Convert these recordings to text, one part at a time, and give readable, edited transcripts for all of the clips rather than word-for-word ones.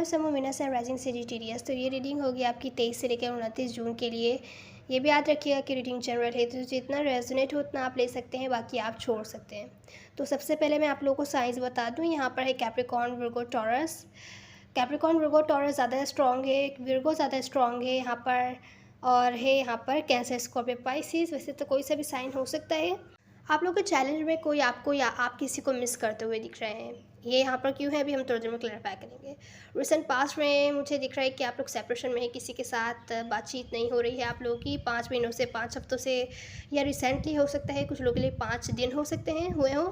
Hello समूह Venus and rising Sagittarius. तो ये रीडिंग होगी आपकी 23 से लेकर 29 जून के लिए। ये भी याद रखिएगा कि रीडिंग जनरल है, तो जितना रेजोनेट हो उतना आप ले सकते हैं, बाकी आप छोड़ सकते हैं। तो सबसे पहले मैं आप लोगों को साइंस बता दूं। यहाँ पर है Capricorn, Virgo, taurus. Capricorn, Virgo, taurus ज़्यादा स्ट्रॉन्ग है, विर्गो ज़्यादा स्ट्रॉन्ग है यहाँ पर, और है यहाँ पर कैंसर, स्कॉर्पियो, पाइसिस। वैसे तो कोई सा भी साइन हो सकता है। आप लोग के चैलेंज में कोई आपको या आप किसी को मिस करते हुए दिख रहे हैं। ये यहाँ पर क्यों है अभी हम थोड़ी देर में क्लैरिफाई करेंगे। रिसेंट पास्ट में मुझे दिख रहा है कि आप लोग सेपरेशन में है, किसी के साथ बातचीत नहीं हो रही है आप लोगों की 5 महीनों से, 5 हफ्तों से, या रिसेंटली हो सकता है, कुछ लोगों के लिए 5 दिन हो सकते हैं हुए हों।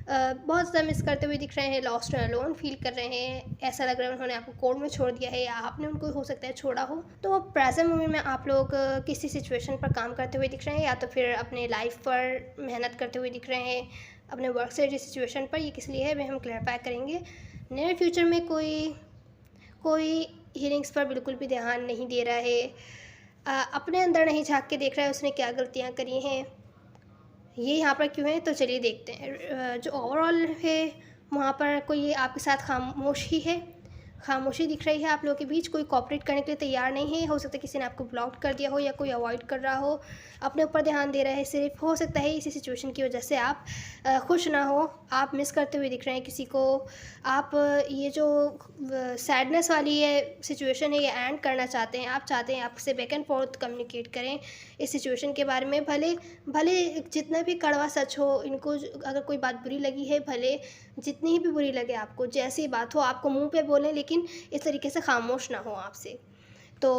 बहुत ज़्यादा मिस करते हुए दिख रहे हैं, लॉस्ट एंड अलोन फील कर रहे हैं। ऐसा लग रहा है उन्होंने आपको कोर्ट में छोड़ दिया है या आपने उनको हो सकता है छोड़ा हो। तो प्रेजेंट मोमेंट में आप लोग किसी सिचुएशन पर काम करते हुए दिख रहे हैं, या तो फिर अपने लाइफ पर मेहनत करते हुए दिख रहे हैं, अपने वर्क से सिचुएशन पर। ये किस लिए है वे हम क्लैरिफाई करेंगे। नियर फ्यूचर में कोई हीलिंग्स पर बिल्कुल भी ध्यान नहीं दे रहा है, अपने अंदर नहीं झांक के देख रहा है उसने क्या गलतियाँ करी हैं, ये यहाँ पर क्यों है। तो चलिए देखते हैं। जो ओवरऑल है वहाँ पर कोई आपके साथ खामोशी है, खामोशी दिख रही है आप लोगों के बीच। कोई कोऑपरेट करने के लिए तैयार नहीं है। हो सकता है किसी ने आपको ब्लॉक कर दिया हो, या कोई अवॉइड कर रहा हो, अपने ऊपर ध्यान दे रहा है सिर्फ। हो सकता है इसी सिचुएशन की वजह से आप खुश ना हो, आप मिस करते हुए दिख रहे हैं किसी को। आप ये जो सैडनेस वाली ये सिचुएशन है ये एंड करना चाहते हैं। आप चाहते हैं आपसे बैक एंड फोर्थ कम्युनिकेट करें इस सिचुएशन के बारे में। भले भले जितना भी कड़वा सच हो, इनको अगर कोई बात बुरी लगी है, भले जितनी भी बुरी लगे आपको, जैसी बात हो आपको मुंह पे बोलें, लेकिन इस तरीके से खामोश ना हो आपसे। तो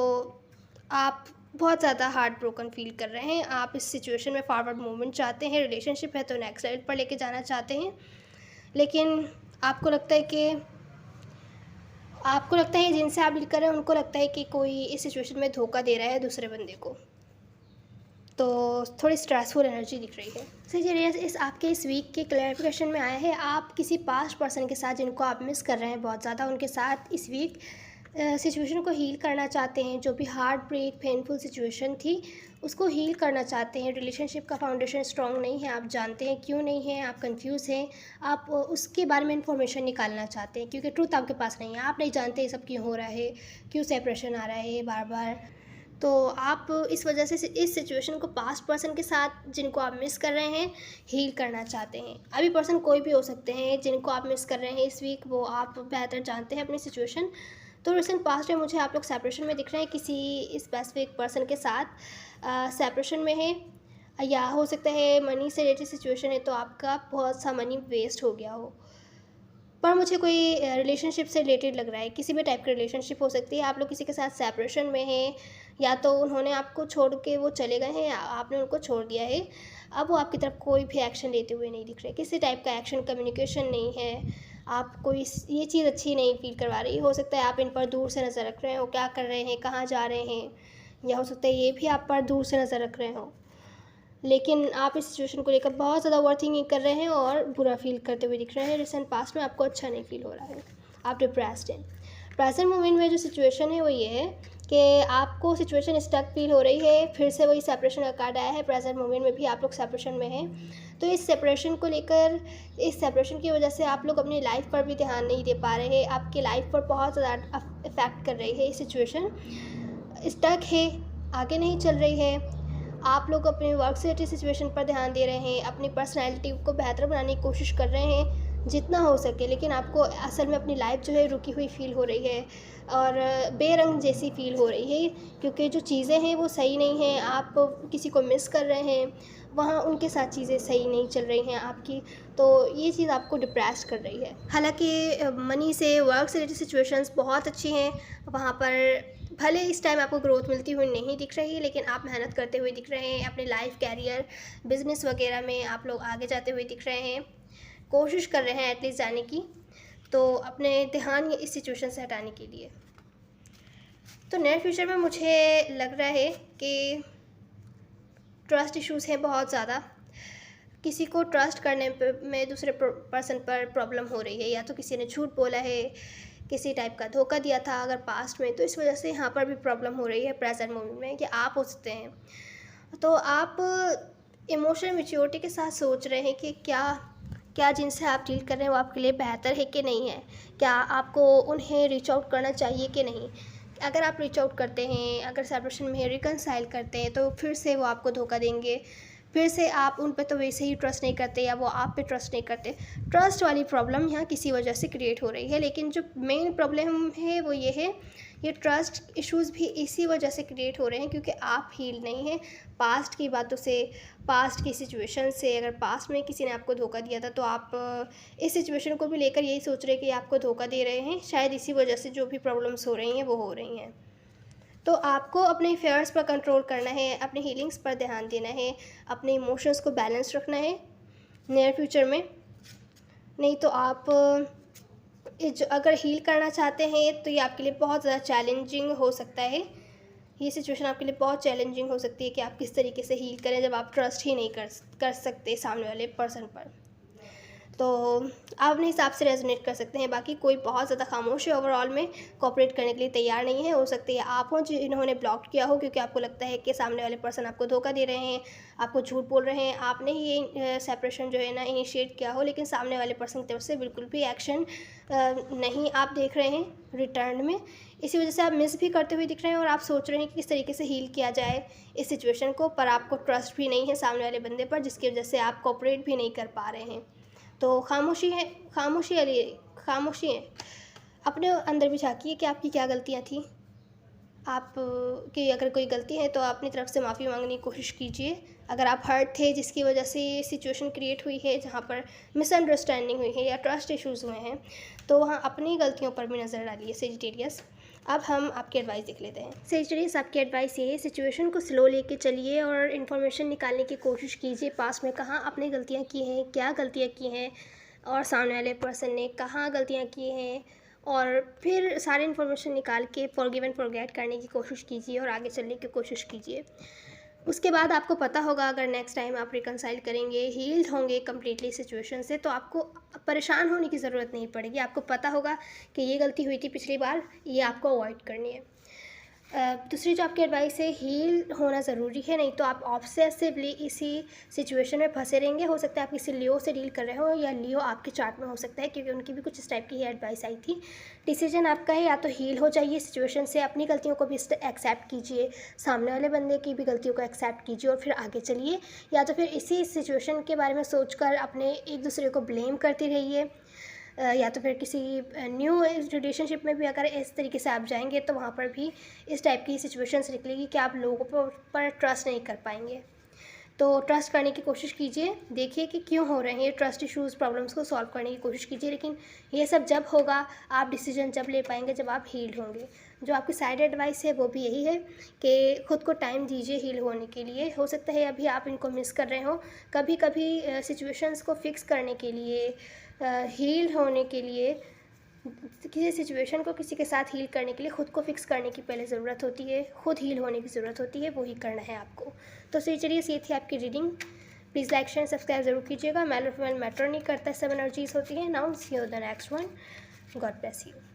आप बहुत ज़्यादा हार्ट ब्रोकन फील कर रहे हैं। आप इस सिचुएशन में फॉरवर्ड मूवमेंट चाहते हैं, रिलेशनशिप है तो नेक्स्ट लेवल पर लेके जाना चाहते हैं, लेकिन आपको लगता है जिनसे आप डील कर रहे हैं उनको लगता है कि कोई इस सिचुएशन में धोखा दे रहा है दूसरे बंदे को। तो थोड़ी स्ट्रेसफुल एनर्जी दिख रही है। चलिए इस आपके इस वीक के क्लैरिफिकेशन में आया है, आप किसी पास्ट पर्सन के साथ जिनको आप मिस कर रहे हैं बहुत ज़्यादा, उनके साथ इस वीक सिचुएशन को हील करना चाहते हैं। जो भी हार्ट ब्रेक पेनफुल सिचुएशन थी उसको हील करना चाहते हैं। रिलेशनशिप का फाउंडेशन स्ट्रॉन्ग नहीं है, आप जानते हैं क्यों नहीं है, आप कंफ्यूज हैं, आप उसके बारे में इंफॉर्मेशन निकालना चाहते हैं, क्योंकि ट्रूथ आपके पास नहीं है। आप नहीं जानते ये सब क्यों हो रहा है, क्यों सेपरेशन आ रहा है बार बार। तो आप इस वजह से इस सिचुएशन को पास्ट पर्सन के साथ जिनको आप मिस कर रहे हैं हील करना चाहते हैं। अभी पर्सन कोई भी हो सकते हैं जिनको आप मिस कर रहे हैं इस वीक, वो आप बेहतर जानते हैं अपनी सिचुएशन। तो रिसेंट पास्ट में मुझे आप लोग सेपरेशन में दिख रहे हैं, किसी स्पेसिफिक पर्सन के साथ सेपरेशन में है, या हो सकता है मनी से रिलेटेड सिचुएशन है, तो आपका बहुत सा मनी वेस्ट हो गया हो। पर मुझे कोई रिलेशनशिप से रिलेटेड लग रहा है, किसी भी टाइप की रिलेशनशिप हो सकती है। आप लोग किसी के साथ सेपरेशन में हैं, या तो उन्होंने आपको छोड़ के वो चले गए हैं, या आपने उनको छोड़ दिया है। अब वो आपकी तरफ कोई भी एक्शन लेते हुए नहीं दिख रहे, किसी टाइप का एक्शन कम्युनिकेशन नहीं है। आपको ये चीज़ अच्छी नहीं फील करवा रही। हो सकता है आप इन पर दूर से नज़र रख रहे हो, क्या कर रहे हैं, कहाँ जा रहे हैं, या हो सकता है ये भी आप पर दूर से नज़र रख रहे हो, लेकिन आप इस सिचुएशन को लेकर बहुत ज़्यादा ओवरथिंकिंग कर रहे हैं और बुरा फील करते हुए दिख रहे हैं। रिसेंट पास्ट में आपको अच्छा नहीं फील हो रहा है, आप डिप्रेस्ड हैं। प्रेजेंट मोमेंट में जो सिचुएशन है वो ये है कि आपको सिचुएशन स्टक फील हो रही है। फिर से वही सेपरेशन का कार्ड आया है, प्रेजेंट मोमेंट में भी आप लोग सेपरेशन में हैं। तो इस सेपरेशन को लेकर, इस सेपरेशन की वजह से आप लोग अपनी लाइफ पर भी ध्यान नहीं दे पा रहे हैं। आपकी लाइफ पर बहुत ज़्यादा इफ़ेक्ट कर रही है ये सिचुएशन। स्टक है, आगे नहीं चल रही है। आप लोग अपने वर्क से रिलेटेड सिचुएशन पर ध्यान दे रहे हैं, अपनी पर्सनैलिटी को बेहतर बनाने की कोशिश कर रहे हैं जितना हो सके, लेकिन आपको असल में अपनी लाइफ जो है रुकी हुई फील हो रही है और बेरंग जैसी फील हो रही है, क्योंकि जो चीज़ें हैं वो सही नहीं हैं। आप किसी को मिस कर रहे हैं, वहाँ उनके साथ चीज़ें सही नहीं चल रही हैं आपकी, तो ये चीज़ आपको डिप्रेस कर रही है। हालांकि मनी से, वर्क से रिलेटेड सिचुएशंस बहुत अच्छी हैं, वहाँ पर भले इस टाइम आपको ग्रोथ मिलती हुई नहीं दिख रही है, लेकिन आप मेहनत करते हुए दिख रहे हैं। अपने लाइफ, कैरियर, बिजनेस वगैरह में आप लोग आगे जाते हुए दिख रहे हैं, कोशिश कर रहे हैं एटलीस्ट जाने की, तो अपने ध्यान इस सिचुएशन से हटाने के लिए। तो नियर फ्यूचर में मुझे लग रहा है कि ट्रस्ट इश्यूज़ हैं बहुत ज़्यादा। किसी को ट्रस्ट करने में दूसरे पर्सन पर प्रॉब्लम हो रही है, या तो किसी ने झूठ बोला है, किसी टाइप का धोखा दिया था अगर पास्ट में, तो इस वजह से यहाँ पर भी प्रॉब्लम हो रही है प्रेजेंट मोमेंट में, कि आप हो सकते हैं। तो आप इमोशनल मैच्योरिटी के साथ सोच रहे हैं कि क्या क्या जिनसे आप डील कर रहे हैं वो आपके लिए बेहतर है कि नहीं है, क्या आपको उन्हें रीच आउट करना चाहिए कि नहीं। अगर आप रीच आउट करते हैं, अगर सेपरेशन में रिकनसाइल करते हैं, तो फिर से वो आपको धोखा देंगे, फिर से आप उन पे तो वैसे ही ट्रस्ट नहीं करते या वो आप पे ट्रस्ट नहीं करते। ट्रस्ट वाली प्रॉब्लम यहाँ किसी वजह से क्रिएट हो रही है, लेकिन जो मेन प्रॉब्लम है वो ये है, ये ट्रस्ट इश्यूज़ भी इसी वजह से क्रिएट हो रहे हैं क्योंकि आप हील नहीं हैं पास्ट की बातों से, पास्ट की सिचुएशन से। अगर पास्ट में किसी ने आपको धोखा दिया था तो आप इस सिचुएशन को भी लेकर यही सोच रहे हैं कि आपको धोखा दे रहे हैं, शायद इसी वजह से जो भी प्रॉब्लम्स हो रही हैं वो हो रही हैं। तो आपको अपने फेयर्स पर कंट्रोल करना है, अपने हीलिंग्स पर ध्यान देना है, अपने इमोशंस को बैलेंस रखना है नियर फ्यूचर में। नहीं तो आप अगर हील करना चाहते हैं तो ये आपके लिए बहुत ज़्यादा चैलेंजिंग हो सकता है। ये सिचुएशन आपके लिए बहुत चैलेंजिंग हो सकती है कि आप किस तरीके से हील करें जब आप ट्रस्ट ही नहीं कर सकते सामने वाले पर्सन पर। तो आप अपने हिसाब से रेजोनेट कर सकते हैं। बाकी कोई बहुत ज़्यादा खामोश है, ओवरऑल में कोऑपरेट करने के लिए तैयार नहीं है। हो सकती है आप हों जिन्होंने ब्लॉक किया हो क्योंकि आपको लगता है कि सामने वाले पर्सन आपको धोखा दे रहे हैं, आपको झूठ बोल रहे हैं, आपने ही ये सेपरेशन जो है ना इनिशिएट किया हो, लेकिन सामने वाले पर्सन की तरफ से बिल्कुल भी एक्शन नहीं आप देख रहे हैं रिटर्न में। इसी वजह से आप मिस भी करते हुए दिख रहे हैं और आप सोच रहे हैं कि किस तरीके से हील किया जाए इस सिचुएशन को, पर आपको ट्रस्ट भी नहीं है सामने वाले बंदे पर, जिसकी वजह से आप कोऑपरेट भी नहीं कर पा रहे हैं। तो खामोशी है, खामोशी है। अपने अंदर भी झाँकिए कि आपकी क्या गलतियाँ थी। आप की अगर कोई गलती है तो अपनी तरफ से माफ़ी मांगने की कोशिश कीजिए। अगर आप हर्ट थे जिसकी वजह से ये सिचुएशन क्रिएट हुई है जहाँ पर मिसअंडरस्टैंडिंग हुई है या ट्रस्ट इश्यूज़ हुए हैं, तो वहाँ अपनी गलतियों पर भी नज़र डालिए सेजिटेरियस। अब हम आपकी एडवाइस देख लेते हैं। सेजिटेरियस, आपकी एडवाइस ये है, सिचुएशन को स्लो लेके चलिए और इन्फॉर्मेशन निकालने की कोशिश कीजिए पास्ट में कहाँ आपने गलतियाँ की हैं, क्या गलतियाँ की हैं और सामने वाले पर्सन ने कहाँ गलतियाँ की हैं, और फिर सारी इन्फॉर्मेशन निकाल के फॉरगिव एंड फॉरगेट करने की कोशिश कीजिए और आगे चलने की कोशिश कीजिए। उसके बाद आपको पता होगा अगर नेक्स्ट टाइम आप रिकनसाइल करेंगे, हील्ड होंगे कम्प्लीटली सिचुएशन से, तो आपको परेशान होने की ज़रूरत नहीं पड़ेगी। आपको पता होगा कि ये गलती हुई थी पिछली बार, ये आपको अवॉइड करनी है। दूसरी जो आपकी एडवाइस है, हील होना ज़रूरी है, नहीं तो आप ऑब्सेसिवली इसी सिचुएशन में फंसे रहेंगे। हो सकता है आप किसी लियो से डील कर रहे हो या लियो आपके चार्ट में हो सकता है, क्योंकि उनकी भी कुछ इस टाइप की ही एडवाइस आई थी। डिसीजन आपका है, या तो हील हो जाइए सिचुएशन से, अपनी गलतियों को भी एक्सेप्ट कीजिए, सामने वाले बंदे की भी गलतियों को एक्सेप्ट कीजिए और फिर आगे चलिए, या तो फिर इसी सिचुएशन के बारे में सोचकर अपने एक दूसरे को ब्लेम करते रहिए, या तो फिर किसी न्यू रिलेशनशिप में भी अगर इस तरीके से आप जाएंगे तो वहाँ पर भी इस टाइप की सिचुएशंस निकलेगी कि आप लोगों पर ट्रस्ट नहीं कर पाएंगे। तो ट्रस्ट करने की कोशिश कीजिए, देखिए कि क्यों हो रहे हैं ट्रस्ट इश्यूज़, प्रॉब्लम्स को सॉल्व करने की कोशिश कीजिए। लेकिन ये सब जब होगा, आप डिसीजन जब ले पाएंगे जब आप हील्ड होंगे। जो आपकी साइड एडवाइस है वो भी यही है कि खुद को टाइम दीजिए हील होने के लिए। हो सकता है अभी आप इनको मिस कर रहे हो। कभी कभी सिचुएशंस को फिक्स करने के लिए, हील होने के लिए, किसी सिचुएशन को किसी के साथ हील करने के लिए खुद को फिक्स करने की पहले ज़रूरत होती है, खुद हील होने की ज़रूरत होती है, वो ही करना है आपको। तो चलिए ये थी आपकी reading. Please like share subscribe ज़रूर कीजिएगा। मेल और फीमेल मैटर नहीं करता, सब एनर्जीज होती है। Now see you the next one. God bless you.